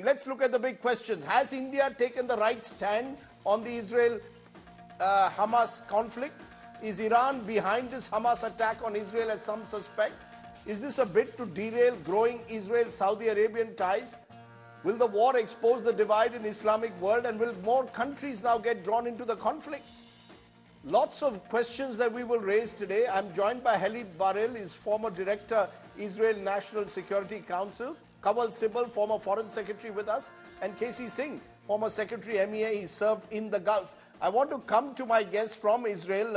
let's look at the big questions. Has India taken the right stand on the Israel-Hamas conflict? Is Iran behind this Hamas attack on Israel, as some suspect? Is this a bid to derail growing Israel-Saudi Arabian ties? Will the war expose the divide in the Islamic world, and will more countries now get drawn into the conflict? Lots of questions that we will raise today. I'm joined by Khalid Barel, his former director, Israel National Security Council. Kanwal Sibal, former foreign secretary with us. And K.C. Singh, former secretary MEA. He served in the Gulf. I want to come to my guest from Israel.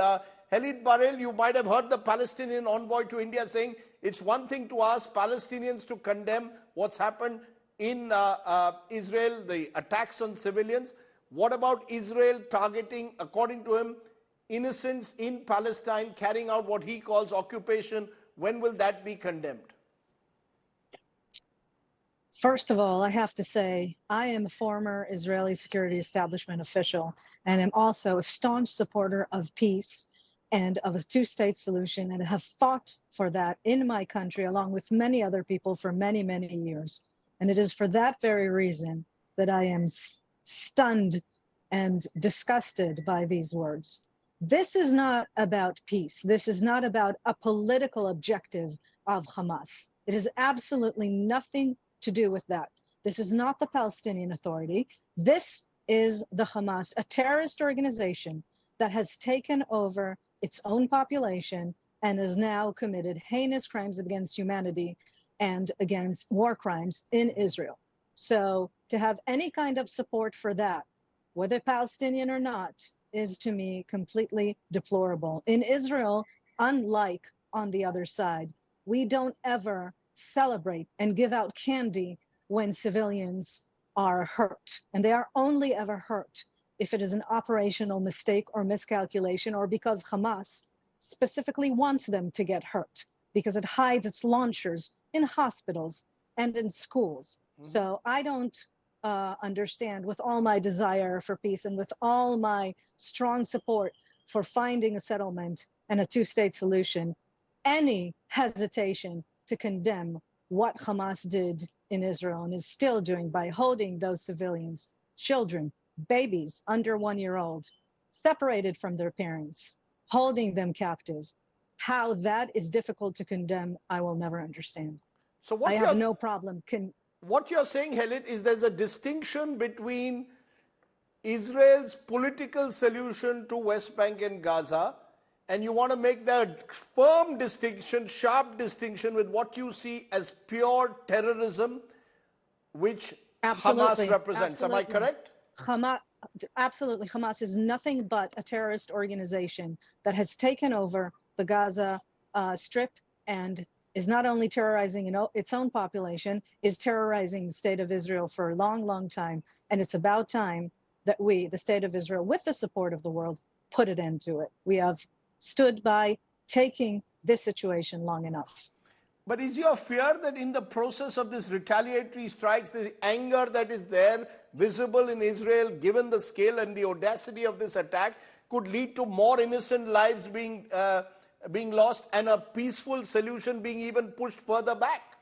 Khalid Barel, you might have heard the Palestinian envoy to India saying it's one thing to ask Palestinians to condemn what's happened in Israel, the attacks on civilians. What about Israel targeting, according to him, innocents in Palestine, carrying out what he calls occupation? When will that be condemned? First of all, I have to say, I am a former Israeli security establishment official, and am also a staunch supporter of peace and of a two-state solution, and have fought for that in my country, along with many other people, for many, many years. And it is for that very reason that I am stunned and disgusted by these words. This is not about peace. This is not about a political objective of Hamas. It has absolutely nothing to do with that. This is not the Palestinian Authority. This is the Hamas, a terrorist organization that has taken over its own population and has now committed heinous crimes against humanity and against war crimes in Israel. So to have any kind of support for that, whether Palestinian or not, is to me completely deplorable. In Israel, unlike on the other side, we don't ever celebrate and give out candy when civilians are hurt. And they are only ever hurt if it is an operational mistake or miscalculation, or because Hamas specifically wants them to get hurt, because it hides its launchers in hospitals and in schools. So I don't understand, with all my desire for peace and with all my strong support for finding a settlement and a two-state solution, any hesitation to condemn what Hamas did in Israel and is still doing by holding those civilians, children, babies under 1 year old, separated from their parents, holding them captive. How that is difficult to condemn, I will never understand. So I have no problem. What you're saying, Khalid, is there's a distinction between Israel's political solution to West Bank and Gaza, and you want to make that firm distinction, sharp distinction with what you see as pure terrorism, which Hamas represents. Am I correct? Absolutely. Hamas is nothing but a terrorist organization that has taken over the Gaza Strip and is not only terrorizing its own population, is terrorizing the state of Israel for a long, long time. And it's about time that we, the state of Israel, with the support of the world, put an end to it. We have stood by taking this situation long enough. But is your fear that in the process of this retaliatory strikes, the anger that is there, visible in Israel, given the scale and the audacity of this attack, could lead to more innocent lives being lost and a peaceful solution being even pushed further back?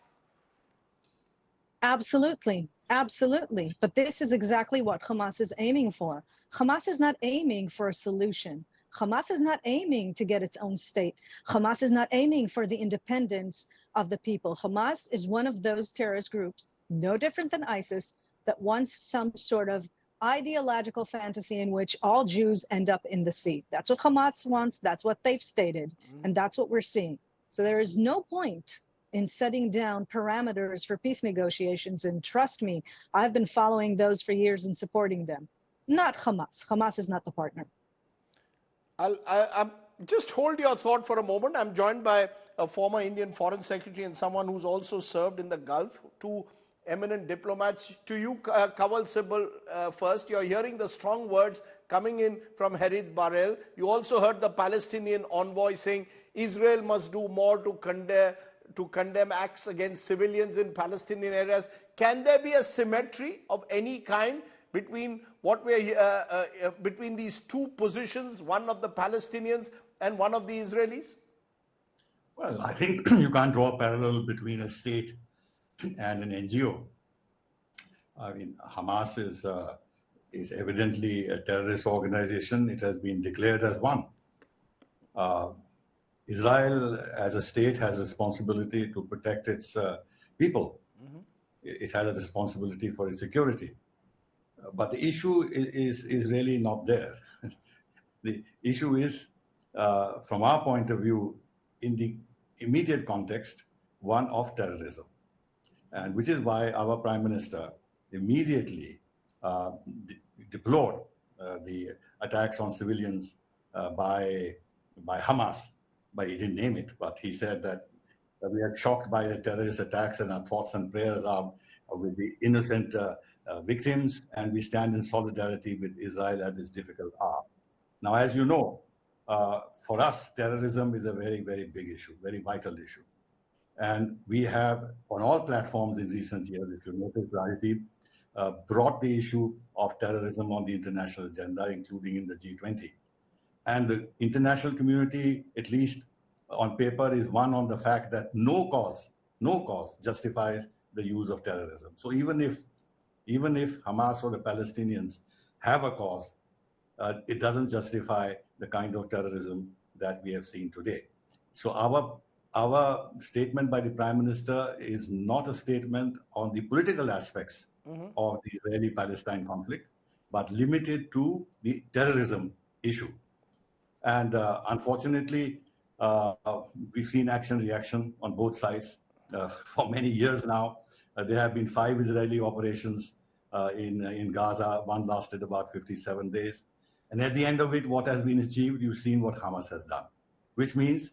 Absolutely. Absolutely. But this is exactly what Hamas is aiming for. Hamas is not aiming for a solution. Hamas is not aiming to get its own state. Hamas is not aiming for the independence of the people. Hamas is one of those terrorist groups, no different than ISIS, that wants some sort of ideological fantasy in which all Jews end up in the sea. That's what Hamas wants. That's what they've stated. And that's what we're seeing. So there is no point in setting down parameters for peace negotiations. And trust me, I've been following those for years and supporting them. Not Hamas. Hamas is not the partner. I'm just hold your thought for a moment. I'm joined by a former Indian foreign secretary and someone who's also served in the Gulf, two eminent diplomats. To you, Kanwal Sibal, first. You're hearing the strong words coming in from Khalid Barel. You also heard the Palestinian envoy saying Israel must do more to condemn acts against civilians in Palestinian areas. Can there be a symmetry of any kind between what between these two positions, one of the Palestinians and one of the Israelis? Well, I think you can't draw a parallel between a state and an NGO. I mean, Hamas is evidently a terrorist organization. It has been declared as one. Israel, as a state, has a responsibility to protect its people. Mm-hmm. It has a responsibility for its security. But the issue is really not there. The issue is, from our point of view, in the immediate context, one of terrorism. And which is why our Prime Minister immediately deplored the attacks on civilians by Hamas. But he didn't name it, but he said that we are shocked by the terrorist attacks, and our thoughts and prayers are with the innocent victims, and we stand in solidarity with Israel at this difficult hour. Now, as you know, for us, terrorism is a very, very big issue, very vital issue. And we have, on all platforms in recent years, if you notice, Rajdeep, brought the issue of terrorism on the international agenda, including in the G20. And the international community, at least on paper, is one on the fact that no cause justifies the use of terrorism. So even if Hamas or the Palestinians have a cause, it doesn't justify the kind of terrorism that we have seen today. So our statement by the Prime Minister is not a statement on the political aspects of the Israeli-Palestine conflict, but limited to the terrorism issue. And unfortunately, we've seen action-reaction on both sides for many years now. There have been 5 Israeli operations in Gaza. One lasted about 57 days. And at the end of it, what has been achieved, you've seen what Hamas has done, which means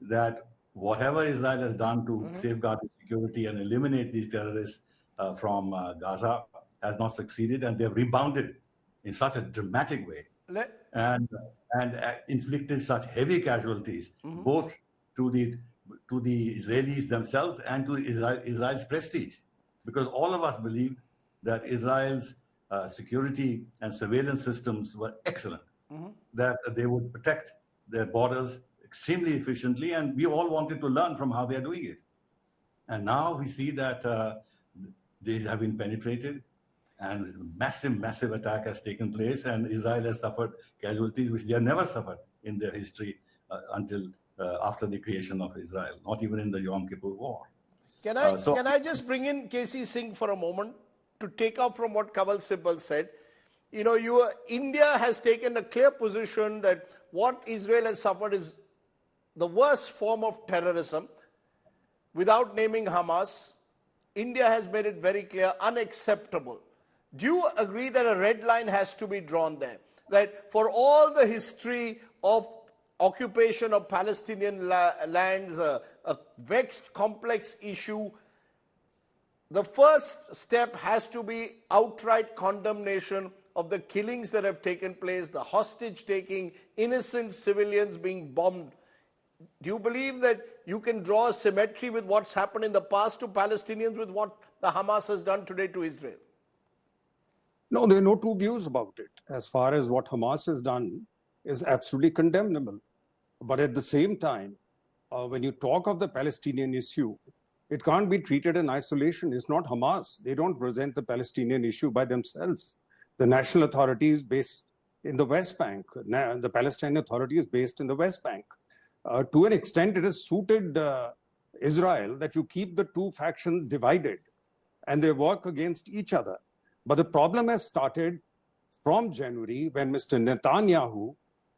that whatever Israel has done to safeguard the security and eliminate these terrorists from Gaza has not succeeded, and they've rebounded in such a dramatic way and inflicted such heavy casualties, both to the Israelis themselves and to Israel's prestige, because all of us believe that Israel's security and surveillance systems were excellent, that they would protect their borders extremely efficiently, and we all wanted to learn from how they are doing it. And now we see that these have been penetrated, and massive attack has taken place, and Israel has suffered casualties which they have never suffered in their history until after the creation of Israel, not even in the Yom Kippur War. Can I just bring in K.C. Singh for a moment to take up from what Kanwal Sibal said? You know, India has taken a clear position that what Israel has suffered is the worst form of terrorism. Without naming Hamas, India has made it very clear, unacceptable. Do you agree that a red line has to be drawn there? That for all the history of occupation of Palestinian lands, a vexed, complex issue, the first step has to be outright condemnation of the killings that have taken place, the hostage taking, innocent civilians being bombed. Do you believe that you can draw a symmetry with what's happened in the past to Palestinians with what the Hamas has done today to Israel? No, there are no two views about it. As far as what Hamas has done is absolutely condemnable. But at the same time, when you talk of the Palestinian issue, it can't be treated in isolation. It's not Hamas. They don't present the Palestinian issue by themselves. The National Authority is based in the West Bank. The Palestinian Authority is based in the West Bank. To an extent, it has suited Israel that you keep the two factions divided and they work against each other. But the problem has started from January when Mr. Netanyahu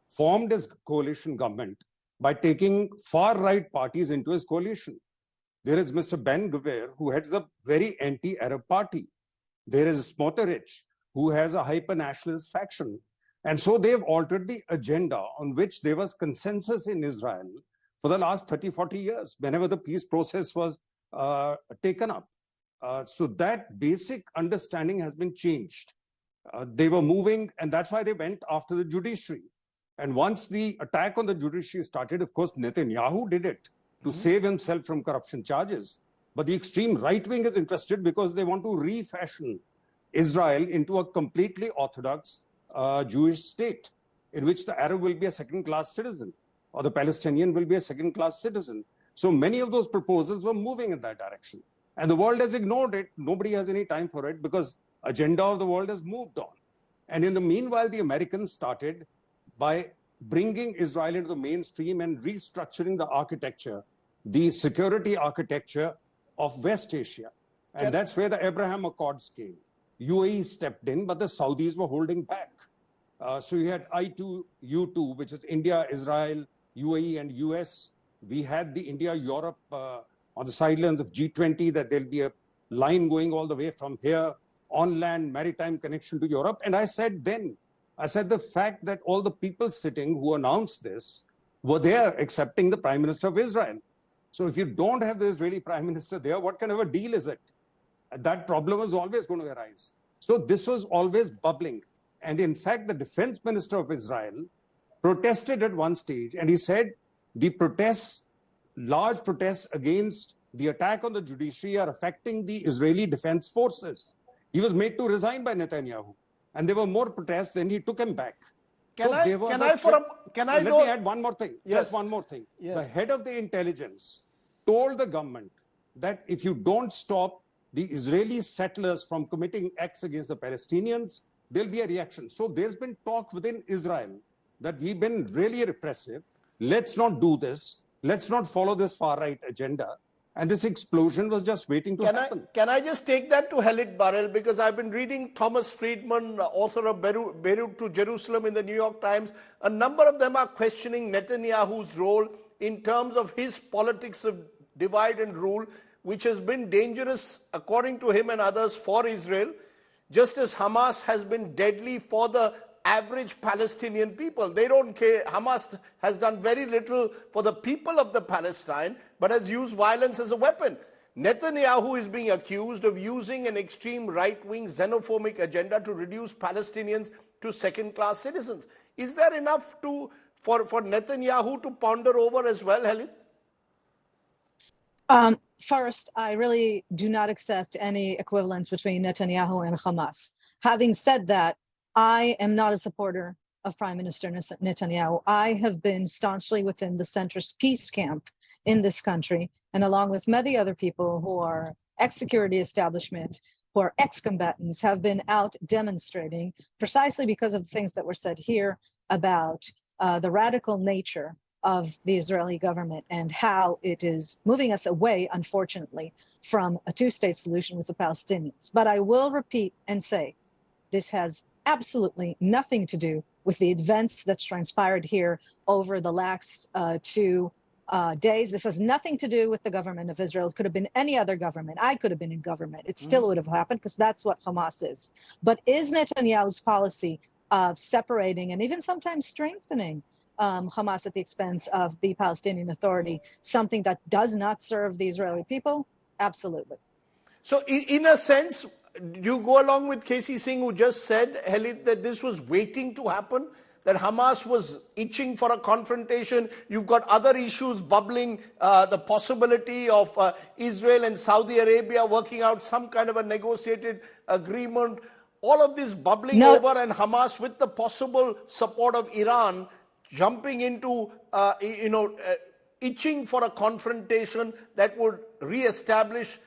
formed his coalition government by taking far-right parties into his coalition. There is Mr. Ben Gvir, who heads a very anti-Arab party. There is Smotrich, who has a hyper-nationalist faction. And so they've altered the agenda on which there was consensus in Israel for the last 30, 40 years, whenever the peace process was taken up. So that basic understanding has been changed. They were moving, and that's why they went after the judiciary. And once the attack on the judiciary started, of course, Netanyahu did it to save himself from corruption charges. But the extreme right wing is interested because they want to refashion Israel into a completely orthodox Jewish state in which the Arab will be a second-class citizen or the Palestinian will be a second-class citizen. So many of those proposals were moving in that direction. And the world has ignored it. Nobody has any time for it because agenda of the world has moved on. And in the meanwhile, the Americans started by bringing Israel into the mainstream and restructuring the architecture, the security architecture of West Asia. And that's where the Abraham Accords came. UAE stepped in, but the Saudis were holding back. So you had I2U2, which is India, Israel, UAE, and US. We had the India-Europe on the sidelines of G20, that there'll be a line going all the way from here, on land, maritime connection to Europe. And I said then, the fact that all the people sitting who announced this were there accepting the Prime Minister of Israel. So if you don't have the Israeli Prime Minister there, what kind of a deal is it? That problem is always going to arise. So this was always bubbling. And in fact, the defense minister of Israel protested at one stage, and he said the protests, large protests against the attack on the judiciary are affecting the Israeli defense forces. He was made to resign by Netanyahu, and there were more protests, then he took him back. Let me add one more thing. Yes. Just one more thing. Yes. The head of the intelligence told the government that if you don't stop the Israeli settlers from committing acts against the Palestinians, there'll be a reaction. So there's been talk within Israel that we've been really repressive. Let's not do this. Let's not follow this far-right agenda. And this explosion was just waiting to happen. Can I just take that to Khalid Barrel? Because I've been reading Thomas Friedman, author of Beirut to Jerusalem in the New York Times. A number of them are questioning Netanyahu's role in terms of his politics of divide and rule, which has been dangerous, according to him and others, for Israel, just as Hamas has been deadly for the average Palestinian people. They don't care. Hamas has done very little for the people of the Palestine, but has used violence as a weapon. Netanyahu is being accused of using an extreme right-wing xenophobic agenda to reduce Palestinians to second-class citizens. Is there enough for Netanyahu to ponder over as well, Khalid? First, I really do not accept any equivalence between Netanyahu and Hamas. Having said that, I am not a supporter of Prime Minister Netanyahu. I have been staunchly within the centrist peace camp in this country, and along with many other people who are ex-security establishment, who are ex-combatants, have been out demonstrating precisely because of the things that were said here about the radical nature of the Israeli government and how it is moving us away, unfortunately, from a two-state solution with the Palestinians. But I will repeat and say, this has absolutely nothing to do with the events that's transpired here over the last 2 days. This has nothing to do with the government of Israel. It could have been any other government. I could have been in government. It still would have happened because that's what Hamas is. But is Netanyahu's policy of separating and even sometimes strengthening Hamas at the expense of the Palestinian Authority something that does not serve the Israeli people? Absolutely. So in a sense, you go along with K.C. Singh, who just said, Khalid, that this was waiting to happen, that Hamas was itching for a confrontation. You've got other issues bubbling, the possibility of Israel and Saudi Arabia working out some kind of a negotiated agreement. All of this bubbling over, and Hamas, with the possible support of Iran, jumping into, itching for a confrontation that would re-establish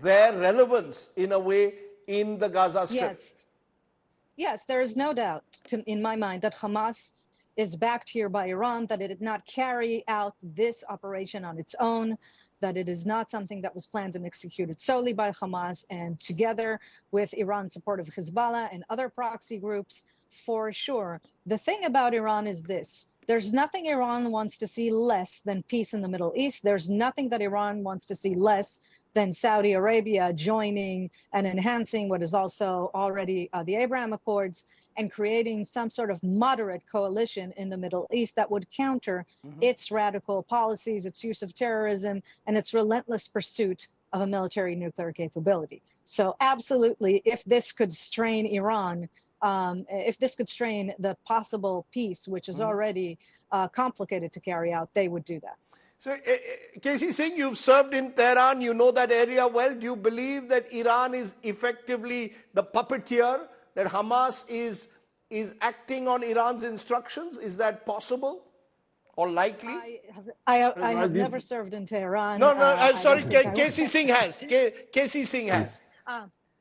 their relevance in a way in the Gaza Strip. Yes, there is no doubt in my mind that Hamas is backed here by Iran, that it did not carry out this operation on its own, that it is not something that was planned and executed solely by Hamas, and together with Iran's support of Hezbollah and other proxy groups, for sure. The thing about Iran is this. There's nothing Iran wants to see less than peace in the Middle East. There's nothing that Iran wants to see less than Saudi Arabia joining and enhancing what is also already the Abraham Accords and creating some sort of moderate coalition in the Middle East that would counter its radical policies, its use of terrorism, and its relentless pursuit of a military nuclear capability. So absolutely, if this could strain Iran, if this could strain the possible peace, which is already complicated to carry out, they would do that. So, K.C. Singh, you've served in Tehran, you know that area well. Do you believe that Iran is effectively the puppeteer, that Hamas is acting on Iran's instructions? Is that possible or likely? I have never served in Tehran. No, sorry, K.C. Singh has. K.C. Singh has.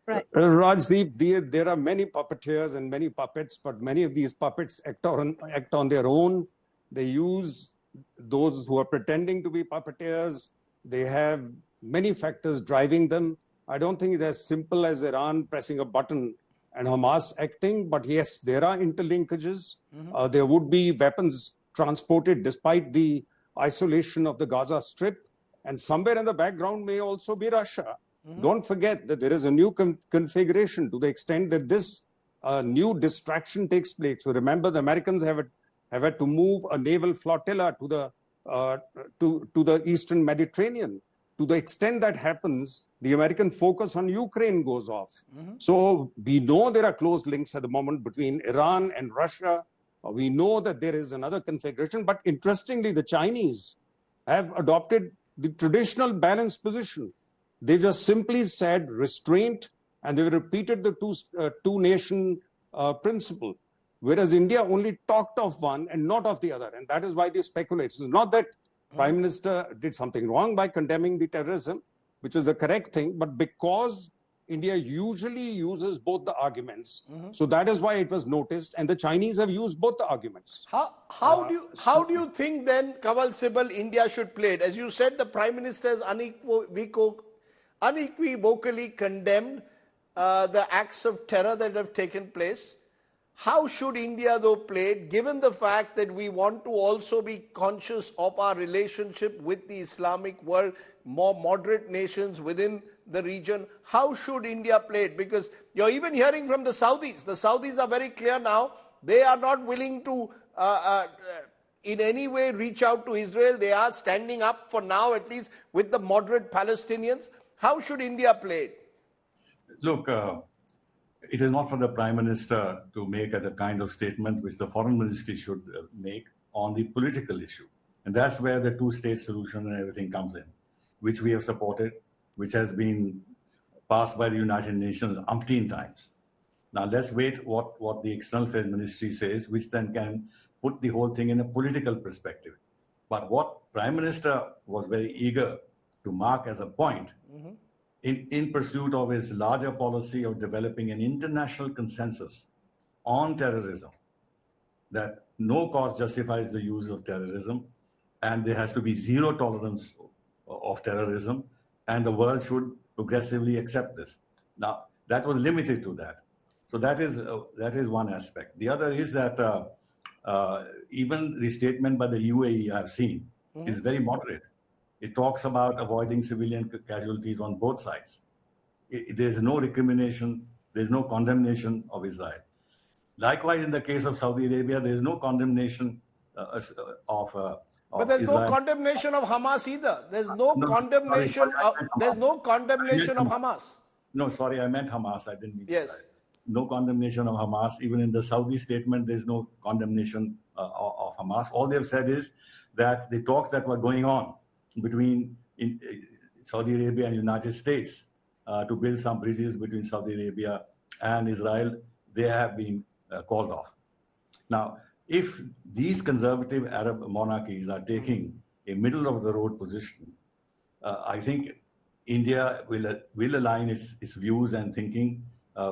Right. Rajdeep, there are many puppeteers and many puppets, but many of these puppets act on their own. They use those who are pretending to be puppeteers. They have many factors driving them. I don't think it's as simple as Iran pressing a button and Hamas acting, but yes, there are interlinkages. There would be weapons transported despite the isolation of the Gaza Strip. And somewhere in the background may also be Russia. Don't forget that there is a new configuration to the extent that this new distraction takes place. So remember, the Americans have had to move a naval flotilla to the Eastern Mediterranean. To the extent that happens, the American focus on Ukraine goes off. So we know there are close links at the moment between Iran and Russia. We know that there is another configuration. But interestingly, the Chinese have adopted the traditional balanced position. They just simply said restraint, and they repeated the two-nation principle, whereas India only talked of one and not of the other. And that is why they speculate. It's not that Prime Minister did something wrong by condemning the terrorism, which is the correct thing, but because India usually uses both the arguments. So that is why it was noticed, and the Chinese have used both the arguments. How do you think then, Kanwal, Sibal, India should play it? As you said, the Prime Minister has unequivocally condemned the acts of terror that have taken place. How should India, though, play it, given the fact that we want to also be conscious of our relationship with the Islamic world, more moderate nations within the region? How should India play it? Because you're even hearing from the Saudis. The Saudis are very clear now. They are not willing to in any way reach out to Israel. They are standing up for now, at least, with the moderate Palestinians. How should India play it? Look, it is not for the Prime Minister to make the kind of statement which the Foreign Ministry should make on the political issue. And that's where the two-state solution and everything comes in, which we have supported, which has been passed by the United Nations umpteen times. Now let's wait what the External Affairs Ministry says, which then can put the whole thing in a political perspective. But what Prime Minister was very eager to mark as a point in pursuit of his larger policy of developing an international consensus on terrorism, that no cause justifies the use of terrorism, and there has to be zero tolerance of terrorism, and the world should progressively accept this. Now, that was limited to that. So that is one aspect. The other is that even the statement by the UAE I've seen is very moderate. It talks about avoiding civilian casualties on both sides. There's no recrimination, there's no condemnation of Israel. Likewise, in the case of Saudi Arabia, there's no condemnation of but there's Israel. No condemnation of Hamas either. There's no condemnation. There's no condemnation of Hamas. No, sorry, I meant Hamas. I didn't mean Yes. Israel. No condemnation of Hamas. Even in the Saudi statement, there's no condemnation of Hamas. All they've said is that the talks that were going on between Saudi Arabia and United States to build some bridges between Saudi Arabia and Israel, they have been called off. Now, if these conservative Arab monarchies are taking a middle-of-the-road position, I think India will align its views and thinking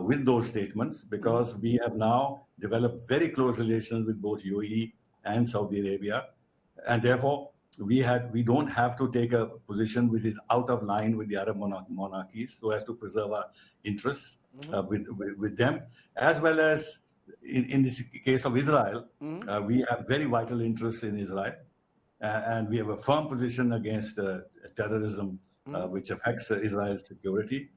with those statements, because we have now developed very close relations with both UAE and Saudi Arabia, and therefore we don't have to take a position which is out of line with the Arab monarchies, so as to preserve our interests with them, as well as in this case of Israel, we have very vital interests in Israel, and we have a firm position against terrorism, which affects Israel's security.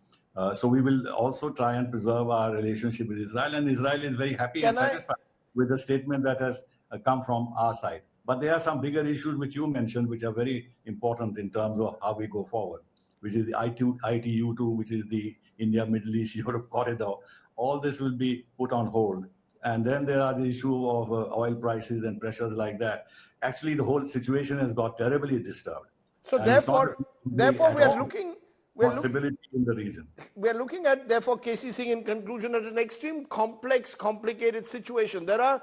So we will also try and preserve our relationship with Israel, and Israel is very happy and satisfied with the statement that has come from our side. But there are some bigger issues which you mentioned, which are very important in terms of how we go forward, which is the ITU2, which is the India, Middle East, Europe corridor. All this will be put on hold. And then there are the issue of oil prices and pressures like that. Actually, the whole situation has got terribly disturbed. So therefore we are looking... stability in the region. We are looking at, therefore, KC Singh, in conclusion, at an extreme complex, complicated situation. There are,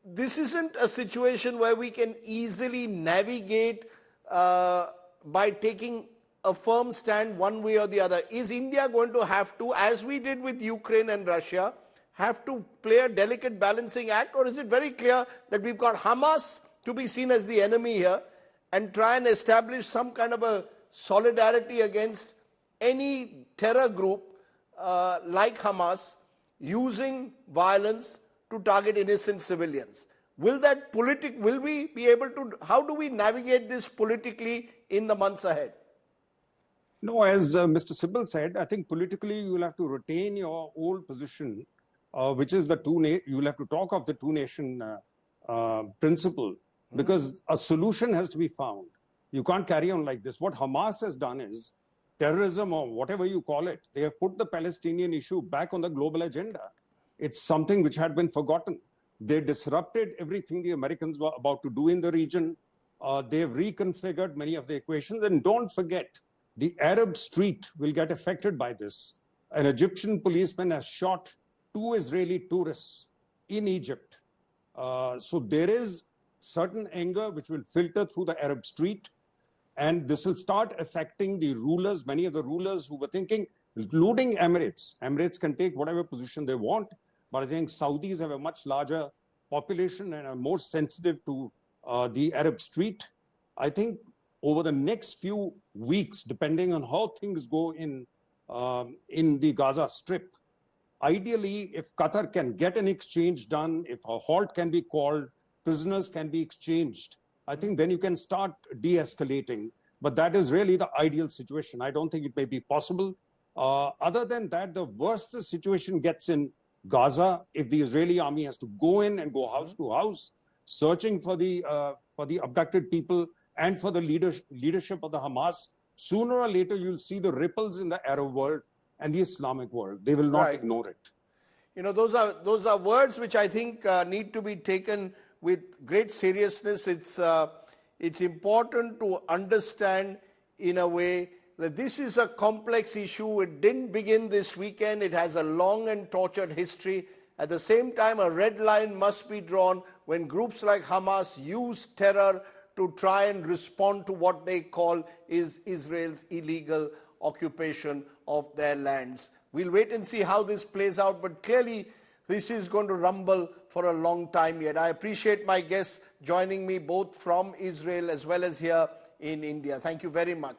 this isn't a situation where we can easily navigate by taking a firm stand one way or the other? Is India going to have to, as we did with Ukraine and Russia, have to play a delicate balancing act, or is it very clear that we've got Hamas to be seen as the enemy here and try and establish some kind of a solidarity against any terror group like Hamas using violence to target innocent civilians? Will we be able to, how do we navigate this politically in the months ahead? No, as Mr. Sibal said, I think politically you will have to retain your old position, which is you will have to talk of the two-nation principle, because a solution has to be found. You can't carry on like this. What Hamas has done is terrorism, or whatever you call it. They have put the Palestinian issue back on the global agenda. It's something which had been forgotten. They disrupted everything the Americans were about to do in the region. They've reconfigured many of the equations. And don't forget, the Arab street will get affected by this. An Egyptian policeman has shot 2 Israeli tourists in Egypt. So there is certain anger which will filter through the Arab street. And this will start affecting the rulers, many of the rulers who were thinking, including Emirates. Emirates can take whatever position they want, but I think Saudis have a much larger population and are more sensitive to the Arab street. I think over the next few weeks, depending on how things go in the Gaza Strip, ideally, if Qatar can get an exchange done, if a halt can be called, prisoners can be exchanged, I think then you can start de-escalating. But that is really the ideal situation. I don't think it may be possible. Other than that, the worse the situation gets in Gaza, if the Israeli army has to go in and go house to house, searching for the abducted people and for the leadership of the Hamas, sooner or later you'll see the ripples in the Arab world and the Islamic world. They will not ignore it. You know, those are words which I think need to be taken with great seriousness. It's important to understand in a way that this is a complex issue. It didn't begin this weekend. It has a long and tortured history. At the same time, a red line must be drawn when groups like Hamas use terror to try and respond to what they call is Israel's illegal occupation of their lands. We'll wait and see how this plays out, but clearly this is going to rumble for a long time yet. I appreciate my guests joining me both from Israel as well as here in India. Thank you very much.